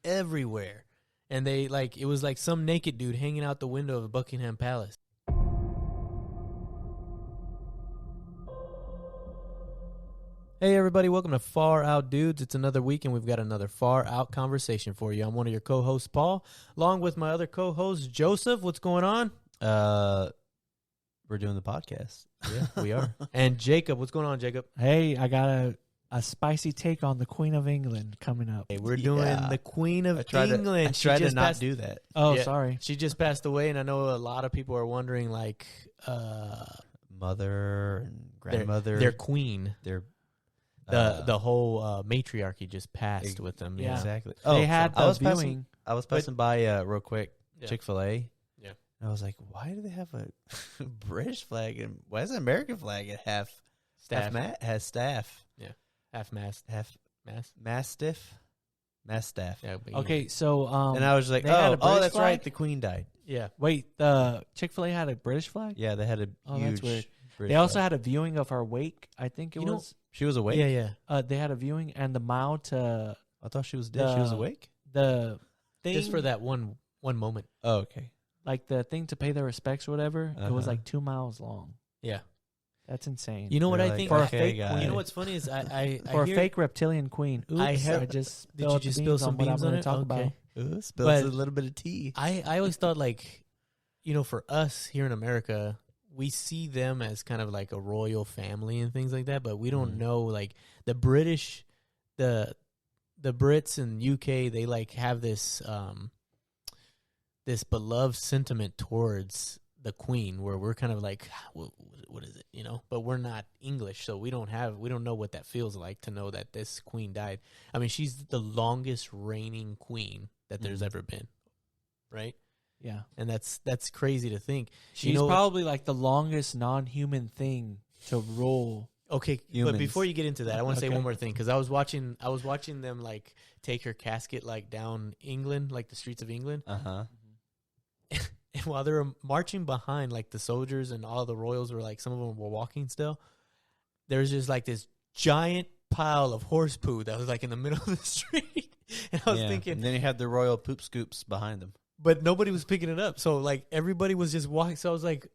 everywhere. And they like, it was like some naked dude hanging out the window of Buckingham Palace. Hey everybody, welcome to Far Out Dudes. It's another week and we've got another far out conversation for you. I'm one of your co-hosts, Paul, along with my other co-host, Joseph. What's going on? We're doing the podcast. Yeah, we are. And Jacob, what's going on, Jacob? Hey, I got a spicy take on the Queen of England coming up. Hey, we're doing the Queen of England. I tried to not do that. Oh, Yeah. sorry. She just passed away, and I know a lot of people are wondering, like, Mother and grandmother. their queen, Their the whole matriarchy just passed with them. Yeah. exactly. They had I the was viewing. passing by real quick Yeah. Chick-fil-A. Yeah. And I was like, why do they have a British flag and why is an American flag at half Staff. has staff? Half mast. Half Mast. mastiff. Yeah, but, Okay, so And I was like, they had a oh, British that's flag? right. The Queen died. Yeah. wait, the Chick-fil-A had a British flag? Yeah, they had a Oh, that's huge weird. British They also flag. had a viewing of her wake, I think it You know- was. She was awake? Yeah. They had a viewing and the mile to I thought she was dead. She was The- awake? the thing. Just for that one moment. Oh, okay. Like the thing to pay their respects or whatever. It was Uh-huh. like 2 miles long. Yeah. That's insane. You know what They're I like, think? For a okay, fake guy. queen. You know what's funny is I For a hear- fake reptilian queen. Oops, I heard- just Did you spilled just the spill beans some on what beans I'm on gonna it? talk Okay. about. Ooh, spills But- a little bit of tea. I always thought, like, you know, for us here in America, we see them as kind of like a royal family and things like that, but we don't Mhm. know, like, the British, the Brits and UK, they like have this this beloved sentiment towards the Queen, where we're kind of like, what is it, you know? But we're not English, so we don't know what that feels like to know that this Queen died. I mean, she's the longest reigning queen that there's Mhm. ever been, right? Yeah. And that's crazy to think. She's You know- probably like the longest non-human thing to rule. Okay, Humans. but before you get into that, I want to say Okay. one more thing, because I was watching them like take her casket like down England, like the streets of England, Uh-huh. and while they were marching behind, like the soldiers and all the royals were like, some of them were walking still. There's just like this giant pile of horse poo that was like in the middle of the street, and I was thinking, And then you had the royal poop scoops behind them. but nobody was picking it up. So like everybody was just walking. So I was like,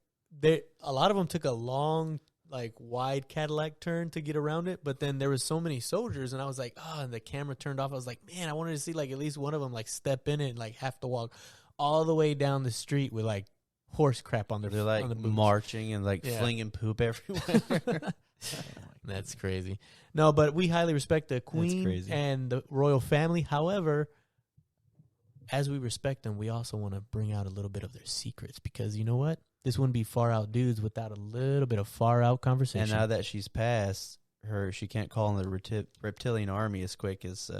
a lot of them took a long, like wide Cadillac turn to get around it. But then there was so many soldiers, and I was like, and the camera turned off. I was like, man, I wanted to see like at least one of them like step in it and like have to walk all the way down the street with like horse crap on their. They're like on the boots. marching and like Yeah. flinging poop everywhere. That's crazy. No, but we highly respect the Queen crazy. and the royal family. However, as we respect them, we also want to bring out a little bit of their secrets, because you know what? This wouldn't be Far Out Dudes without a little bit of far out conversation. And now that she's passed, she can't call in the reptilian army as quick as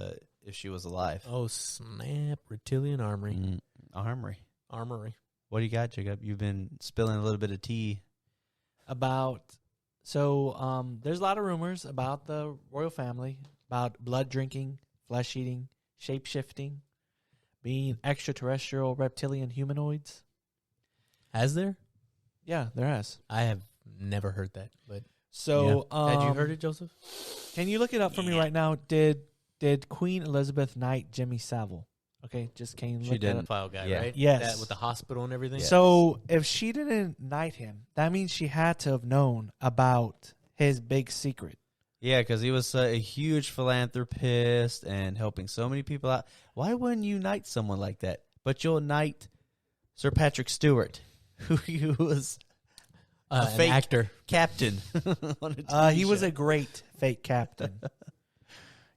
if she was alive. Oh, snap. Reptilian Armory. Armory. What do you got, Jacob? You've been spilling a little bit of tea. There's a lot of rumors about the royal family, about blood drinking, flesh eating, shape shifting, being extraterrestrial reptilian humanoids. Has there? Yeah, there has. I have never heard that. But So, had you heard it, Joseph? Can you look it up for me right now? Did Queen Elizabeth knight Jimmy Savile? Okay, just can you look She that didn't. up? File guy, Yeah. right? Yes. That with the hospital and everything? Yeah. So if she didn't knight him, that means she had to have known about his big secret. Yeah, because he was a huge philanthropist and helping so many people out. Why wouldn't you knight someone like that? But you'll knight Sir Patrick Stewart, who was a an fake actor. captain. on a TV He was show. a great fake captain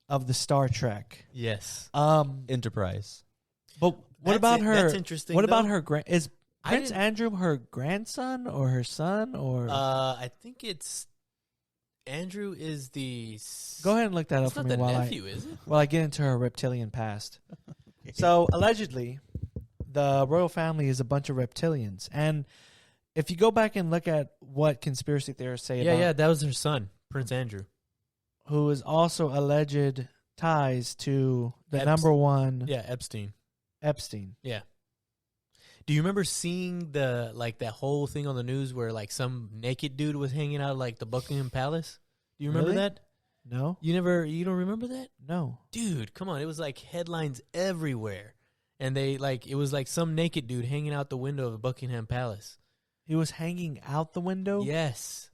of the Star Trek. Yes. Enterprise. But what about her? That's interesting. What about though. her? Is I Prince didn't- Andrew her grandson or her son or? I think it's Andrew is the. Go ahead and look that up It's for not me the while nephew, is it? I get into her reptilian past. So allegedly, the royal family is a bunch of reptilians, and if you go back and look at what conspiracy theorists say about That was her son, Prince Andrew. who is also alleged ties to the Epst- number one Yeah, Epstein. Epstein. Yeah. Do you remember seeing that whole thing on the news where like some naked dude was hanging out like the Buckingham Palace? Do you remember Really? that? No, You don't remember that? no. Dude, come on. It was like headlines everywhere. And it was like some naked dude hanging out the window of Buckingham Palace. He was hanging out the window. Yes.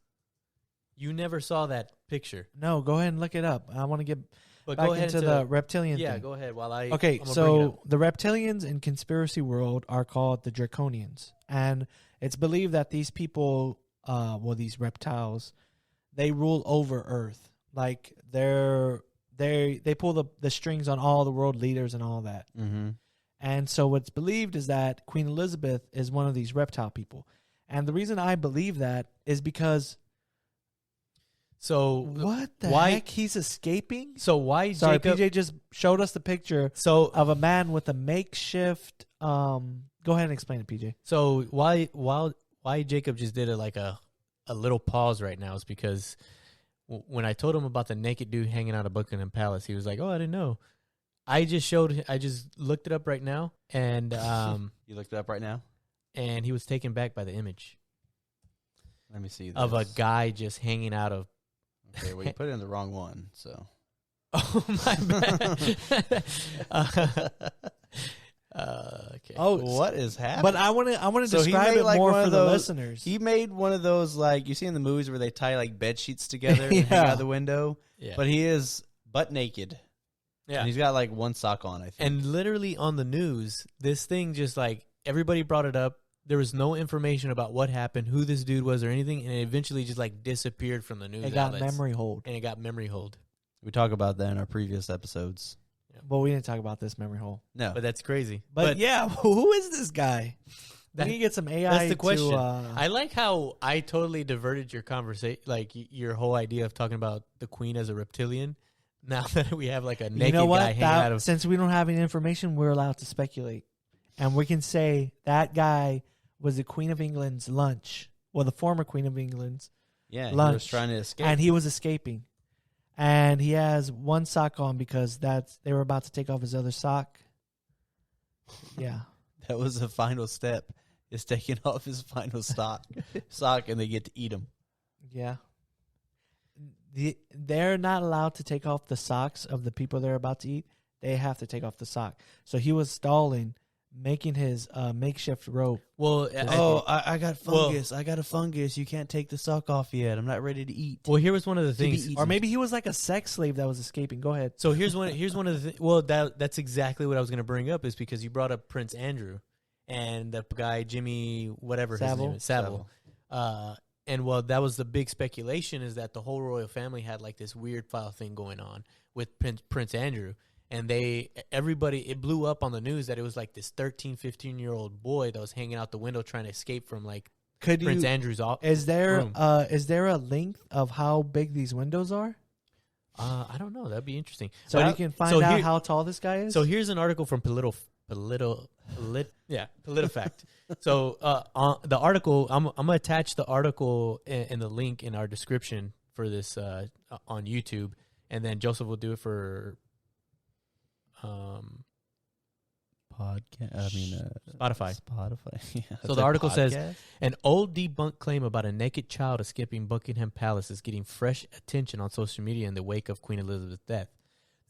You never saw that picture. No, go ahead and look it up. I want to get But back go ahead into the reptilian Yeah, thing. go ahead while I Okay, I'm gonna bring it so up. the reptilians in conspiracy world are called the Draconians, and it's believed that these people, these reptiles, they rule over Earth. Like they pull the strings on all the world leaders and all that. Mm-hmm. And so what's believed is that Queen Elizabeth is one of these reptile people, and the reason I believe that is because So what the why- heck? He's escaping. So why Sorry, Jacob? PJ just showed us the picture So of a man with a makeshift. Go ahead and explain it, PJ. so why Jacob just did a little pause right now is because when I told him about the naked dude hanging out of Buckingham Palace, he was like, "Oh, I didn't know." I just looked it up right now, and You looked it up right now? and he was taken back by the image Let me see. of a this. guy just hanging out of. Okay, well, you put it in the wrong one, so. Oh my bad. Okay. Oh, What is happening? but I want to So he describe made it like more one for of the those- listeners. He made one of those, like, you see in the movies where they tie, like, bed sheets together and hang Yeah. out the window. Yeah. But he is butt naked. yeah. And he's got, like, one sock on, I think. And literally on the news, this thing just like everybody brought it up. There was no information about what happened, who this dude was, or anything, and it eventually just like disappeared from the news. It got outlets. memory hold. and it got memory hold. We talk about that in our previous episodes. But we didn't talk about this memory hole. No. But that's crazy. But yeah, who is this guy? That- we can get some AI. that's the question. To, I like how I totally diverted your conversation, like your whole idea of talking about the queen as a reptilian. Now that we have like a naked you know guy what? hanging out of. Since we don't have any information, we're allowed to speculate, and we can say that guy was the Queen of England's lunch. Well, the former Queen of England's, Yeah, he was lunch. trying to escape. and he was escaping, and he has one sock on because they were about to take off his other sock. Yeah. That was the final step, is taking off his final sock, and they get to eat him. Yeah. They're not allowed to take off the socks of the people they're about to eat. They have to take off the sock. So he was stalling, making his makeshift rope. Well, I got fungus. I got a fungus. You can't take the sock off yet. I'm not ready to eat. well, here was one of the be things. eaten. Or maybe he was like a sex slave that was escaping. Go ahead. So here's one of the well that's exactly what I was going to bring up is because you brought up Prince Andrew and the guy Jimmy whatever his Savile. name is Savile. And well, that was the big speculation is that the whole royal family had like this weird file thing going on with Prince Andrew, and it blew up on the news that it was like this 13, 15-year-old boy that was hanging out the window trying to escape from like Could Prince you? Andrew's office. Is there room. is there a length of how big these windows are, I don't know. That'd be interesting. so But you can find out how tall this guy is? So here's an article from PolitiFact. So the article, I'm gonna attach the article and the link in our description for this on YouTube, and then Joseph will do it for Spotify. Yeah, So the article says, an old debunked claim about a naked child escaping Buckingham Palace is getting fresh attention on social media in the wake of Queen Elizabeth's death.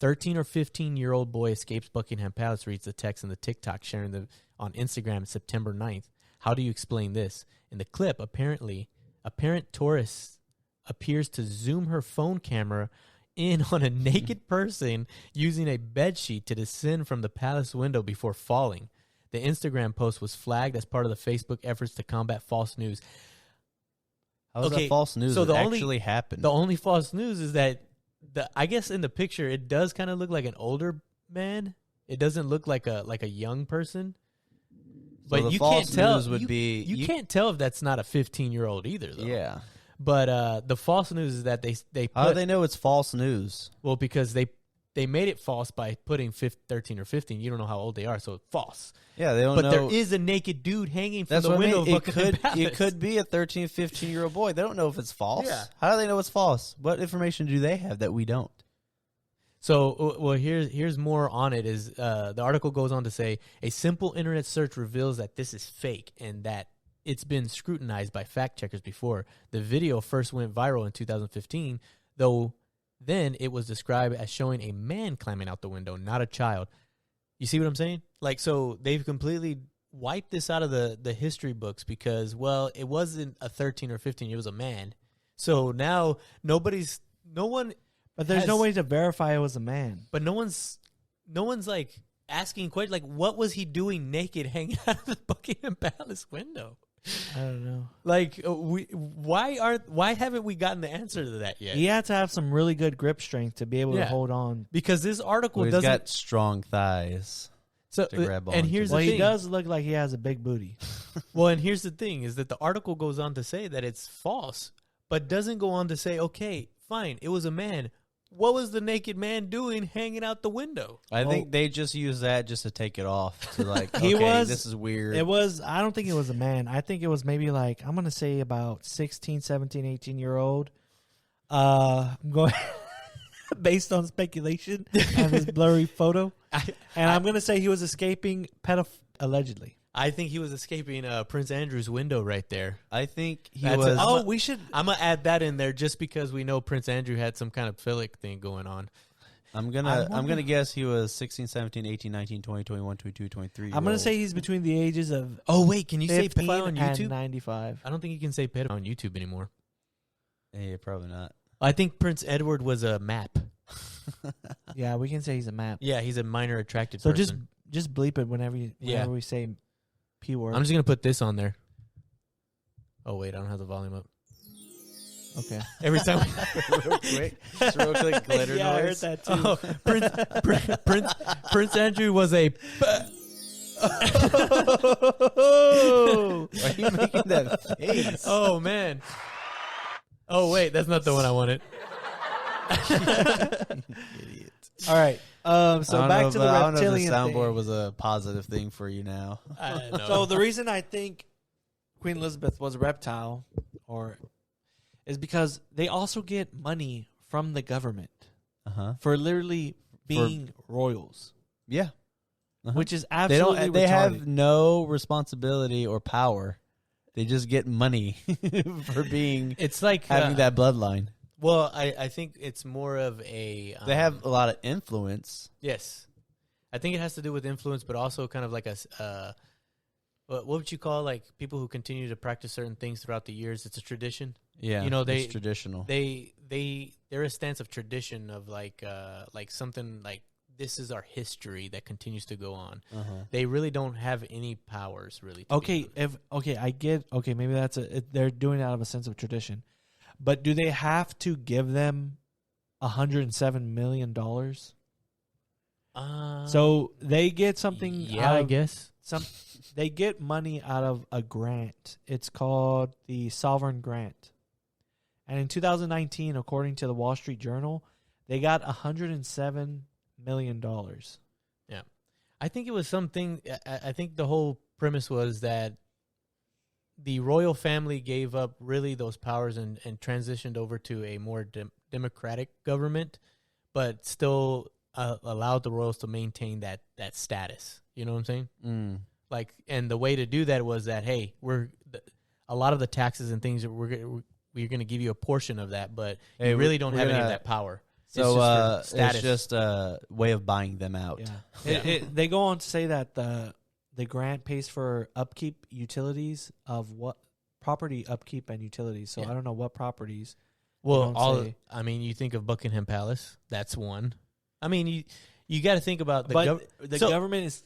13 or 15-year-old boy escapes Buckingham Palace, reads the text in the TikTok sharing on Instagram September 9th. How do you explain this? In the clip, apparently, a parent tourist appears to zoom her phone camera in on a naked person using a bedsheet to descend from the palace window before falling. The Instagram post was flagged as part of the Facebook efforts to combat false news. How is Okay, that false news? so It the only- actually happened. The only false news is that I guess in the picture it does kind of look like an older man. It doesn't look like a young person. But the you false can't tell. news would be you can't tell if that's not a 15-year-old either, though. Yeah. But the false news is that they How do put they know it's false news? well because they made it false by putting 13 or 15. You don't know how old they are, so it's false. Yeah, they don't But know. there is a naked dude hanging from That's the what I window mean. of Buckingham Palace. It could be a 13, 15-year-old boy. They don't know if it's false. Yeah. How do they know it's false? What information do they have that we don't? So, well, here's more on it. Is the article goes on to say a simple internet search reveals that this is fake and that it's been scrutinized by fact checkers before. The video first went viral in 2015, though then it was described as showing a man climbing out the window, not a child. You see what I'm saying? Like, so they've completely wiped this out of the history books because, well, it wasn't a 13 or 15, it was a man. So now no one. But there's no way to verify it was a man. But no one's like asking questions like, what was he doing naked hanging out of the Buckingham Palace window? I don't know. Like, why haven't we gotten the answer to that yet? He had to have some really good grip strength to be able to hold on. Because this article He's doesn't. got strong thighs. So to grab and onto. here's Well, the thing. he does look like he has a big booty. Well, and here's the thing is that the article goes on to say that it's false, but doesn't go on to say, okay, fine, it was a man. What was the naked man doing hanging out the window? I think they just use that just to take it off. To like, He okay, was- this is weird. It was, I don't think it was a man. I think it was maybe like, I'm going to say about 16, 17, 18-year-old. I'm going, based on speculation and this blurry photo. And I'm going to say he was escaping allegedly. I think he was escaping Prince Andrew's window right there. I think he That's was. a- We should. I'm going to add that in there just because we know Prince Andrew had some kind of philic thing going on. I'm gonna guess he was 16, 17, 18, 19, 20, 21, 22, 23. I'm going to say he's between the ages of Oh, wait, can you say 15 pedophile on and YouTube? 95. I don't think you can say pedophile on YouTube anymore. Yeah, probably not. I think Prince Edward was a map. Yeah, we can say he's a map. Yeah, he's a minor attracted So person. just bleep it whenever we say P word. I'm just going to put this on there. Oh, wait, I don't have the volume up. Okay. Every time real quick, just real quick glitter Yeah, I heard noise. that too. Prince Andrew was a... Why are you making that face? Oh, man. Oh, wait, that's not the one I wanted. Idiot. All right. So back to the I don't know if the reptilian soundboard thing. was a positive thing for you now. I don't know. So the reason I think Queen Elizabeth was a reptile is because they also get money from the government for literally being royals, Yeah. which is They absolutely don't. They retarded. have no responsibility or power. They just get money for being it's like... having that bloodline. Well, I think it's more of a... They have a lot of influence. Yes. I think it has to do with influence, but also kind of like a... what would you call like people who continue to practice certain things throughout the years? It's a tradition. Yeah, You know, it's traditional. They're a stance of tradition of like something like this is our history that continues to go on. They really don't have any powers really. To Okay, maybe that's they're doing it out of a sense of tradition. But do they have to give them $107 million? So they get something. Yeah, I guess. They get money out of a grant. It's called the Sovereign Grant. And in 2019, according to the Wall Street Journal, they got $107 million. Yeah, I think it was something. I think the whole premise was that the royal family gave up really those powers and transitioned over to a more democratic government, but still allowed the royals to maintain that status. You know what I'm saying? Like, and the way to do that was that, hey, a lot of the taxes and things that we're going to give you a portion of that, but you really don't have any of that power. So it's just a way of buying them out. Yeah. They go on to say that the grant pays for upkeep utilities of what property upkeep and utilities. So I don't know what properties. Well, you think of Buckingham Palace. That's one. I mean, you got to think about the government is.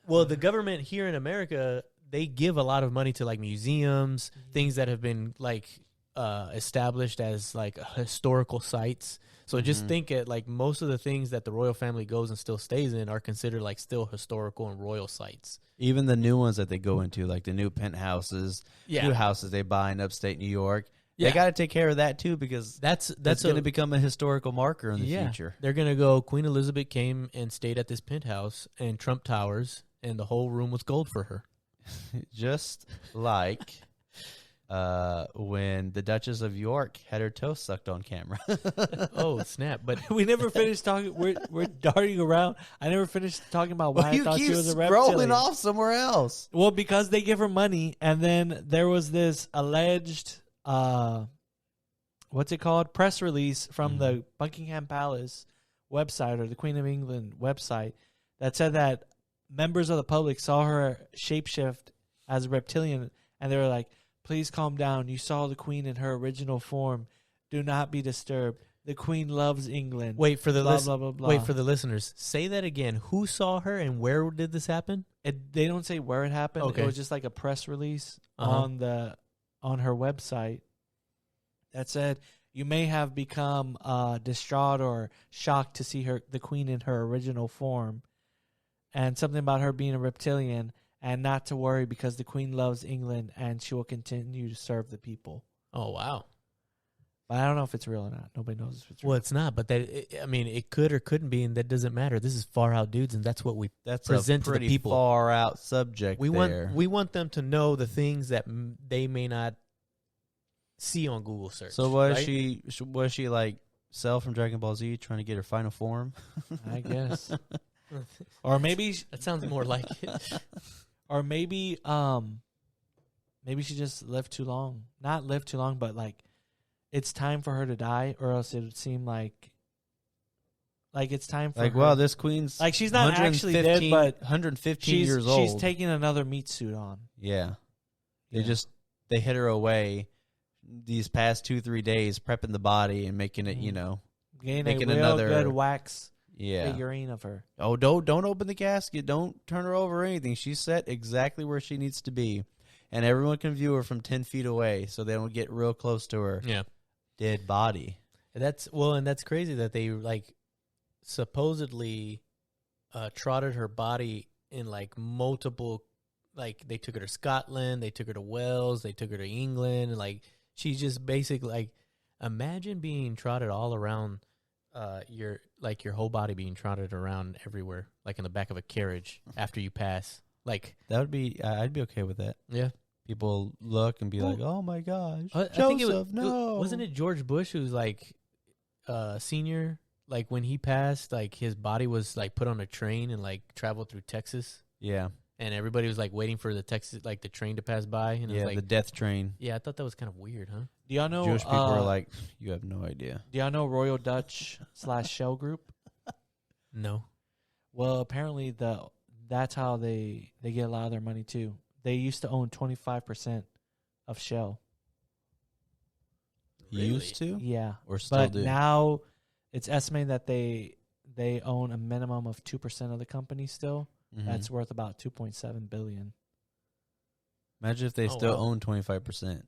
Well, the government here in America, they give a lot of money to like museums, things that have been like established as like historical sites. So just think it like most of the things that the royal family goes and still stays in are considered like still historical and royal sites. Even the new ones that they go into, like the new penthouses, new houses they buy in upstate New York, they got to take care of that too because that's going to become a historical marker in the future. They're going to go, Queen Elizabeth came and stayed at this penthouse in Trump Towers, and the whole room was gold for her. Just like when the Duchess of York had her toast sucked on camera. Oh, snap. But we never finished talking. We're darting around. I never finished talking about why I thought she was a reptilian. Rolling off somewhere else. Well, because they give her money, and then there was this alleged what's it called? Press release from Mhm. the Buckingham Palace website or the Queen of England website that said that members of the public saw her shapeshift as a reptilian, and they were like, "Please calm down. You saw the Queen in her original form. Do not be disturbed. The Queen loves England." Wait for the blah, blah, blah, blah. Wait for the listeners. Say that again. Who saw her and where did this happen? They don't say where it happened. Okay. It was just like a press release Uh-huh. on her website that said you may have become distraught or shocked to see the Queen in her original form, and something about her being a reptilian, and not to worry because the Queen loves England and she will continue to serve the people. Oh wow. But I don't know if it's real or not. Nobody knows if it's real. Well, it's not, but I mean, it could or couldn't be, and that doesn't matter. This is far out dudes, and that's what we That's present a to the pretty people. far out subject. We there. want them to know the things that they may not see on Google search. So was right? she like Cell from Dragon Ball Z trying to get her final form? I guess. Or maybe That sounds more like it. Or maybe she just lived too long. Not lived too long, but like it's time for her to die, or else it would seem like it's time for Like, her. wow, this queen's Like she's not actually dead, but 115 years old. She's taking another meat suit on. Yeah. Yeah. They hit her away these past 2-3 days, prepping the body and making it, Getting making a real another- good wax yeah. figurine of her. Oh, don't open the casket. Don't turn her over or anything. She's set exactly where she needs to be. And everyone can view her from 10 feet away so they don't get real close to her Yeah. dead body. And that's crazy that they like supposedly trotted her body in like multiple, like they took her to Scotland, they took her to Wales, they took her to England, and like she's just basically like, imagine being trotted all around your whole body being trotted around everywhere, like in the back of a carriage after you pass. Like That would be, I'd be okay with that. yeah. People look and be Well, like, oh my gosh, I think Joseph, no. wasn't it George Bush who's like senior? Like when he passed, like his body was like put on a train and like traveled through Texas, Yeah. and everybody was like waiting for the train to pass by, and it Yeah, was like, the death train. yeah, I thought that was kind of weird, huh? Do y'all know? Jewish people are like, you have no idea. Do y'all know Royal Dutch / Shell Group? No. Well, apparently that's how they get a lot of their money too. They used to own 25% of Shell. Really? Used to? Yeah, Or still but do? now it's estimated that they own a minimum of 2% of the company still. Mhm. That's worth about $2.7 billion. Imagine if they Oh, still wow. own 25%.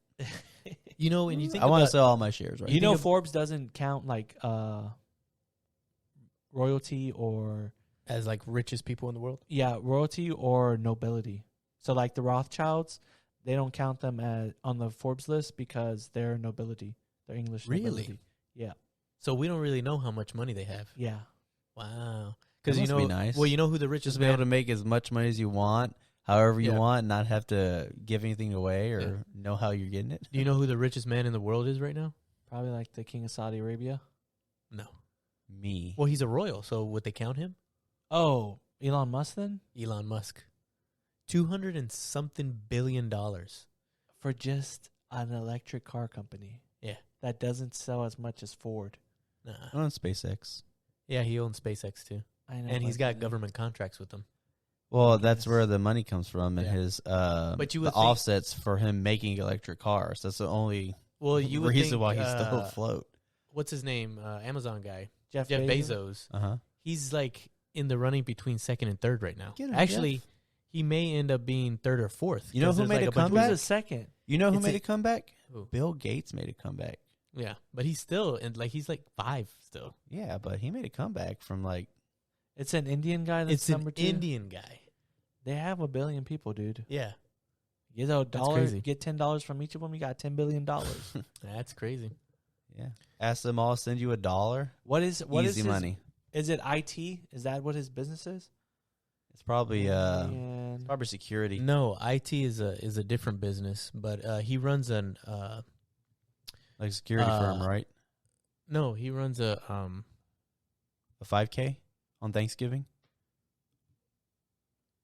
You know, and you think I want to about, sell all my shares right You now. know, Forbes doesn't count like royalty or as like richest people in the world. royalty or nobility. So like the Rothschilds, they don't count them on the Forbes list because they're nobility. They're English Really? nobility. Yeah. So we don't really know how much money they have. Yeah. Wow. That Because you must know, be nice. well, you know who the richest Just be able to man. make as much money as you want, however you Yeah. want, and not have to give anything away or Yeah. know how you're getting it. Do you know who the richest man in the world is right now? Probably like the King of Saudi Arabia. No. Me. Well, he's a royal, so would they count him? Oh, Elon Musk then? Elon Musk. $200 and something billion. For just an electric car company. Yeah. That doesn't sell as much as Ford. Nah. On SpaceX. Yeah, he owns SpaceX too, I know. and he's but- got government contracts with them. Well, that's Yes. where the money comes from and Yeah. his But you would the think- offsets for him making electric cars. That's the only Well, you would reason think, why he's still afloat. What's his name? Amazon guy, Jeff Jeff Bezos. Bezos. Uh-huh. He's like in the running between second and third right now. Get him, Actually, he may end up being third or fourth. You know 'cause who there's, made like a bunch of- Who's comeback? a second? You know who It's made a- a comeback? Who? Bill Gates made a comeback. Yeah, but he's still and like he's like 5 still. Yeah, but he made a comeback from like It's an Indian guy that's It's an number 2. Indian guy. They have 1 billion people, dude. Yeah, Get a dollar, crazy. get $10 from each of them. You got $10 billion. that's crazy. yeah. Ask them all, send you $1. What is Easy his, money. Is it IT? Is that what his business is? It's probably Man. probably security. No, IT is a different business, but he runs an Like a security firm, right? no, he runs a A 5K on Thanksgiving.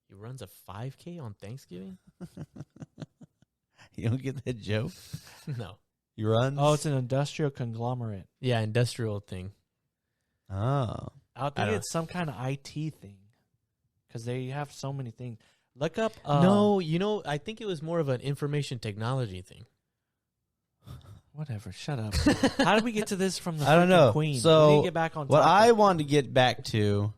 he runs a 5K on Thanksgiving. You don't get that joke? No, He runs. Oh, it's an industrial conglomerate. Yeah, industrial thing. Oh. I think don't it's some kind of IT thing because they have so many things. Look up. No, I think it was more of an information technology thing. Whatever. Shut up. How did we get to this from the I don't freaking know. Queen? So, we need to get back on what topic. I wanted to get back to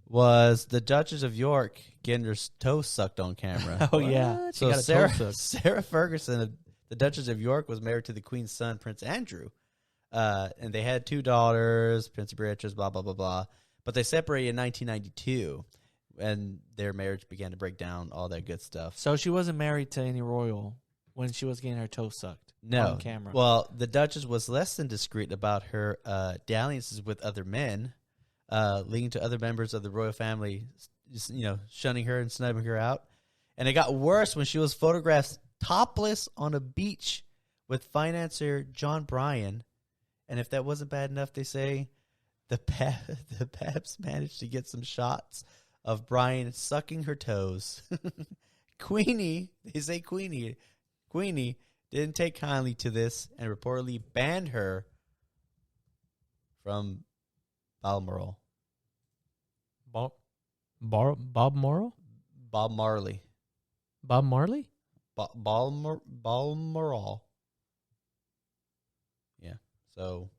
was the Duchess of York getting her toes sucked on camera. Oh, yeah. She So got a toe sucked. Sarah Ferguson, the Duchess of York, was married to the Queen's son, Prince Andrew. And they had 2 daughters, Prince Beatrice, blah, blah, blah, blah. But they separated in 1992, and their marriage began to break down, all that good stuff. So she wasn't married to any royal when she was getting her toes sucked No. on camera. Well, the Duchess was less than discreet about her dalliances with other men, leading to other members of the royal family, shunning her and snubbing her out. And it got worse when she was photographed topless on a beach with financier John Bryan. And if that wasn't bad enough, they say the Paps managed to get some shots of Bryan sucking her toes. Queenie didn't take kindly to this and reportedly banned her from Balmoral. Bob Morrow? Bob Marley. Bob Marley? Balmoral. Yeah. So,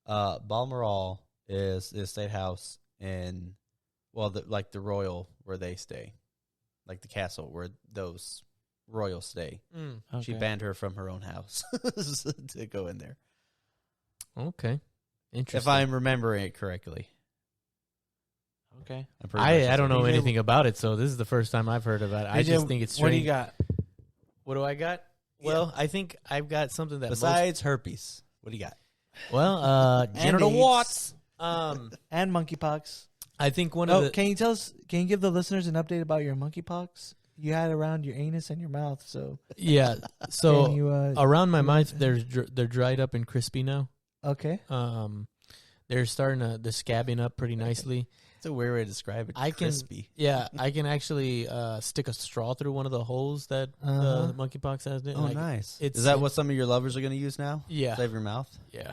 Balmoral is the state house in, the royal where they stay, like the castle where those royals stay. Mm. She Okay. banned her from her own house to go in there. Okay. Interesting. If I'm remembering it correctly. Okay. I'm pretty much I don't know DJ, anything about it, so this is the first time I've heard about it. I DJ, just think it's strange. What do you got? What do I got? Well, I think I've got something that Besides herpes, what do you got? genital AIDS. warts. And monkeypox. I think one Oh, of the can you give the listeners an update about your monkeypox? You had it around your anus and your mouth, so yeah. can So you, around my mouth, they're dried up and crispy now. okay. They're starting to scabbing up pretty nicely. It's a weird way to describe it. I can- Crispy. Yeah, I can actually stick a straw through one of the holes that Uh-huh. monkeypox has. Oh, nice. it's- Is that what some of your lovers are going to use now? Yeah, Save your mouth? yeah.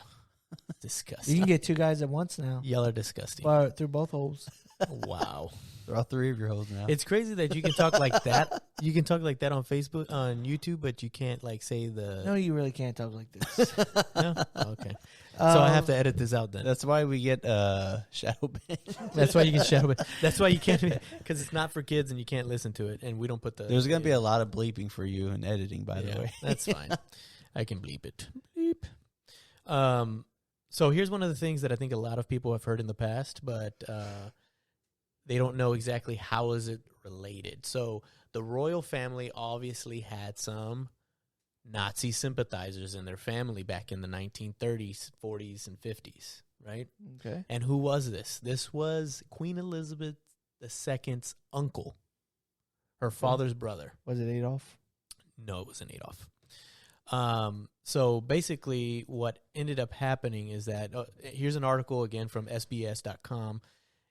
You Disgusting. can get 2 guys at once now, Y'all are disgusting. but through both holes. Wow. There are 3 of your hoes now. It's crazy that you can talk like that. You can talk like that on Facebook, on YouTube, but you can't say the. No, you really can't talk like this. No? Oh, okay. So I have to edit this out then. That's why we get shadow ban. That's why you can shadow it. That's why you can't, because it's not for kids and you can't listen to it, and we don't put the. There's going to be a lot of bleeping for you in editing, by the way. That's fine. I can bleep it. Bleep. So here's one of the things that I think a lot of people have heard in the past, but they don't know exactly how is it related. So the royal family obviously had some Nazi sympathizers in their family back in the 1930s, 40s, and 50s, right? Okay. And who was this? This was Queen Elizabeth II's uncle, her father's brother. Was it Adolf? No, it wasn't Adolf. So basically what ended up happening is that, here's an article again from SBS.com.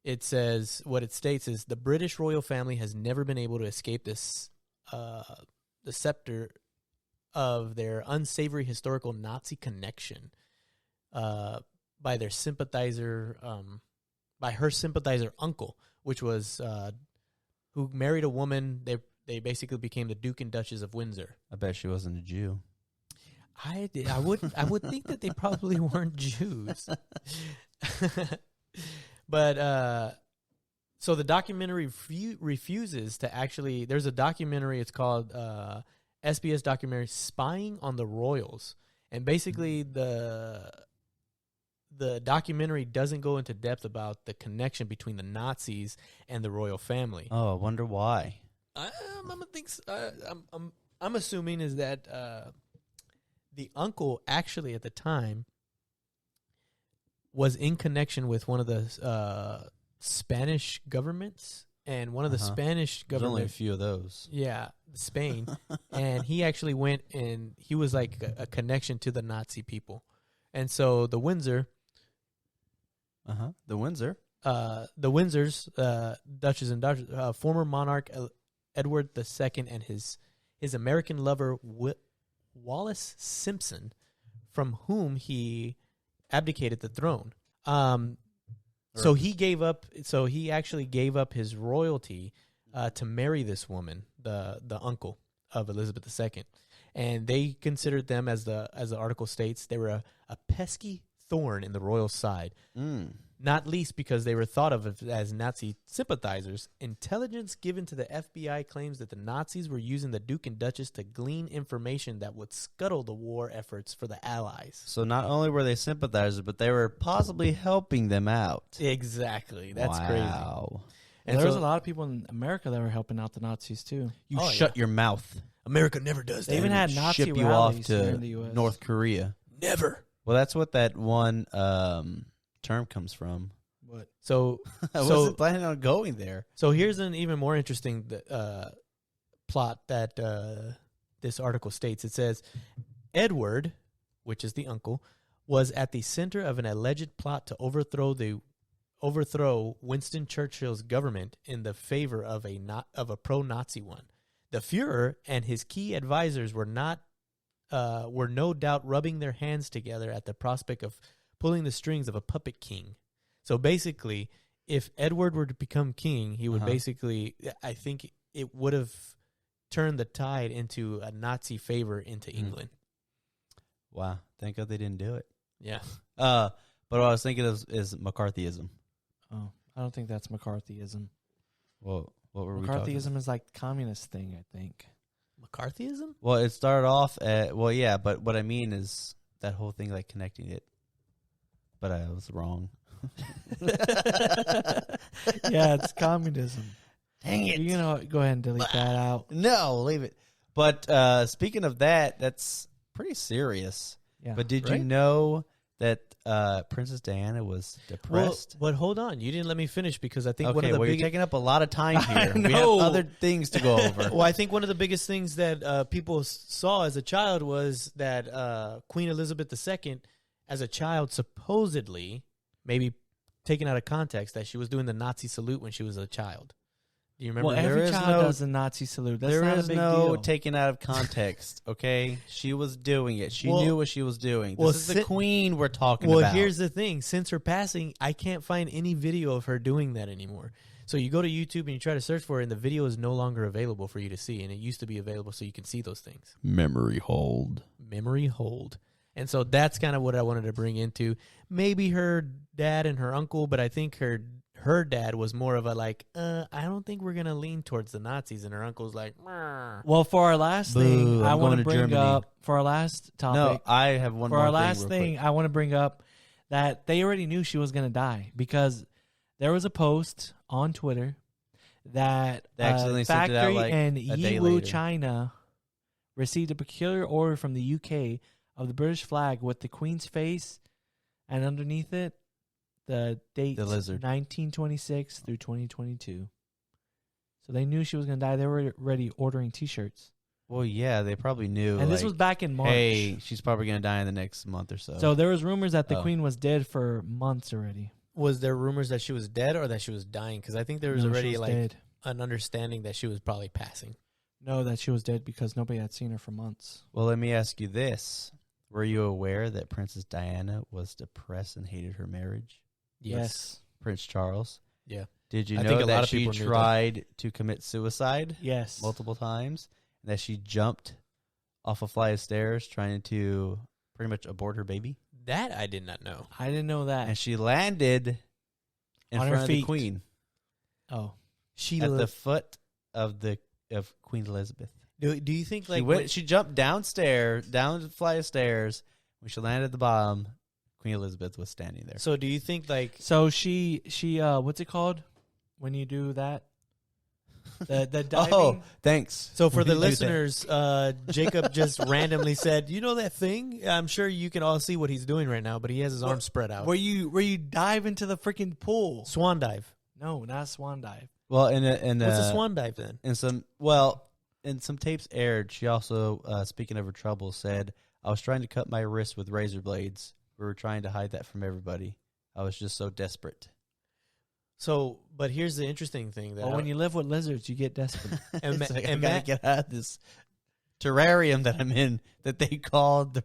It says, what it states is the British royal family has never been able to escape this, the scepter of their unsavory historical Nazi connection, by their sympathizer, by her sympathizer uncle, which was, who married a woman. They basically became the Duke and Duchess of Windsor. I bet she wasn't a Jew. I would think that they probably weren't Jews. But so the documentary refuses to actually. There's a documentary. It's called SBS documentary "Spying on the Royals," and basically the documentary doesn't go into depth about the connection between the Nazis and the royal family. Oh, I wonder why. I'm assuming is that the uncle actually at the time was in connection with one of the Spanish governments, and one of the Spanish There's only a government, few of those. yeah, Spain, and he actually went and he was like a connection to the Nazi people, and so the Windsor. The Windsor. The Windsors, Duchess and Duchess, former monarch Edward II and his American lover Wallace Simpson from whom he abdicated the throne. So he actually gave up his royalty to marry this woman, the uncle of Elizabeth II, and they considered them, as the article states, they were a pesky thorn in the royal side. Not least because they were thought of as Nazi sympathizers. Intelligence given to the FBI claims that the Nazis were using the Duke and Duchess to glean information that would scuttle the war efforts for the Allies. So not only were they sympathizers, but they were possibly helping them out. Exactly. That's crazy. And there was a lot of people in America that were helping out the Nazis too. You shut your mouth. America never does that. They even had Nazi ship you off rallies here in the to US. North Korea. Never. Well, that's what that one term comes from. What? So I wasn't planning on going there. So here's an even more interesting plot that this article states. It says, Edward, which is the uncle, was at the center of an alleged plot to overthrow Winston Churchill's government in the favor of a pro-Nazi one. The Fuhrer and his key advisors were no doubt rubbing their hands together at the prospect of pulling the strings of a puppet king. So basically, if Edward were to become king, he would basically, I think it would have turned the tide into a Nazi favor into England. Wow. Thank God they didn't do it. Yeah. But what I was thinking is McCarthyism. Oh, I don't think that's McCarthyism. Well, what were we talking about? McCarthyism is like communist thing, I think. McCarthyism? Well, it started off at, well, yeah, but what I mean is that whole thing, like connecting it. But I was wrong. Yeah, it's communism. Dang it. You know, go ahead and delete that out. No, leave it. But speaking of that, that's pretty serious. Yeah. But did you know that Princess Diana was depressed? Well, but hold on. You didn't let me finish because I think one Okay, of the you're taking up a lot of time here. We have other things to go over. Well, I think one of the biggest things that people saw as a child was that Queen Elizabeth II, as a child, supposedly, maybe taken out of context, that she was doing the Nazi salute when she was a child. Do you remember? Well, that? every child does the Nazi salute. That's There not is a big no deal. taken out of context, okay? She was doing it. She Well- knew what she was doing. well, This is the queen we're talking Well, about. here's the thing. Since her passing, I can't find any video of her doing that anymore. So you go to YouTube and you try to search for it, and the video is no longer available for you to see. And it used to be available so you can see those things. Memory hold. Memory hold. And so that's kind of what I wanted to bring into. Maybe her dad and her uncle, but I think her dad was more of a like, I don't think we're going to lean towards the Nazis. And her uncle's like, "Meh." Well, for our last Boo, thing, I I'm want going to to bring Germany. up, for our last topic, No, I have one for more our last real thing, quick. I want to bring up that they already knew she was going to die because there was a post on Twitter that They accidentally a sent it out, factory like, in a day Yiwu, later. China, received a peculiar order from the UK of the British flag with the Queen's face, and underneath it, the date The lizard. 1926 through 2022. So they knew she was going to die. They were already ordering T-shirts. Well, yeah, they probably knew. And this like, was back in March. hey, she's probably going to die in the next month or so. So there was rumors that the Oh. Queen was dead for months already. Was there rumors that she was dead or that she was dying? Because I think there was No, she already was like dead. an understanding that she was probably passing. No, that she was dead because nobody had seen her for months. Well, let me ask you this. Were you aware that Princess Diana was depressed and hated her marriage? Yes. Prince Charles? Yeah. Did you I know think a lot that of she people knew that. tried to commit suicide Yes. multiple times? And that she jumped off a flight of stairs trying to pretty much abort her baby? That I did not know. I didn't know that. And she landed in On her front of the feet. Queen Oh. She at the foot of Queen Elizabeth. do you think like She jumped downstairs, down the flight of stairs. When she landed at the bottom, Queen Elizabeth was standing there. so do you think like So she what's it called when you do that? The diving. Oh, thanks. so for We the do that. listeners, Jacob just randomly said, "You know that thing?" I'm sure you can all see what he's doing right now, but he has his arms spread out. Where you dive into the freaking pool. Swan dive. No, not a swan dive. Well, in What's a swan dive then? in some tapes aired, she also, speaking of her troubles, said, "I was trying to cut my wrist with razor blades. We were trying to hide that from everybody. I was just so desperate." So, but here's the interesting thing that Well, when you live with lizards, you get desperate. It's like, I gotta get out of this terrarium that I'm in that they called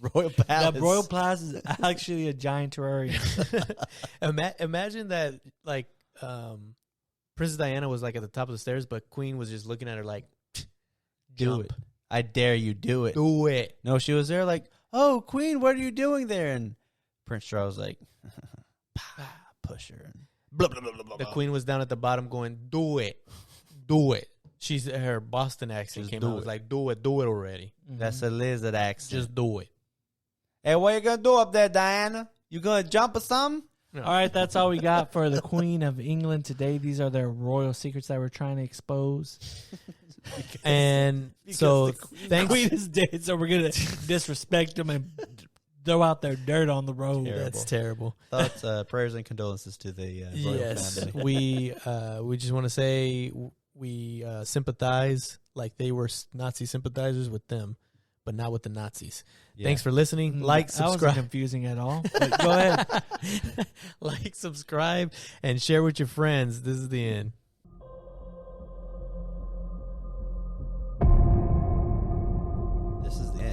Royal Palace. The Royal Palace is actually a giant terrarium. Imagine that, like, Princess Diana was like at the top of the stairs, but Queen was just looking at her like, Do jump. it. I dare you, do it. Do it. No, she was there like, oh, Queen, what are you doing there? And Prince Charles was like, push her. And blah, blah, blah, blah, blah. The Queen was down at the bottom going, do it. Do it. Her Boston accent Just came do out. Was it. like, do it already. That's a lizard accent. Just do it. Hey, what you going to do up there, Diana? You going to jump or something? No. All right, that's all we got for the Queen of England today. These are their royal secrets that we're trying to expose. And so thanks. Queen is dead, so we're gonna disrespect them and throw out their dirt on the road. Terrible. That's terrible. Thoughts, prayers, and condolences to the royal Yes, family. we just want to say we sympathize, like they were Nazi sympathizers with them, but not with the Nazis. Yeah. Thanks for listening. Like, That wasn't subscribe. confusing at all. But go ahead. Like, subscribe, and share with your friends. This is the end.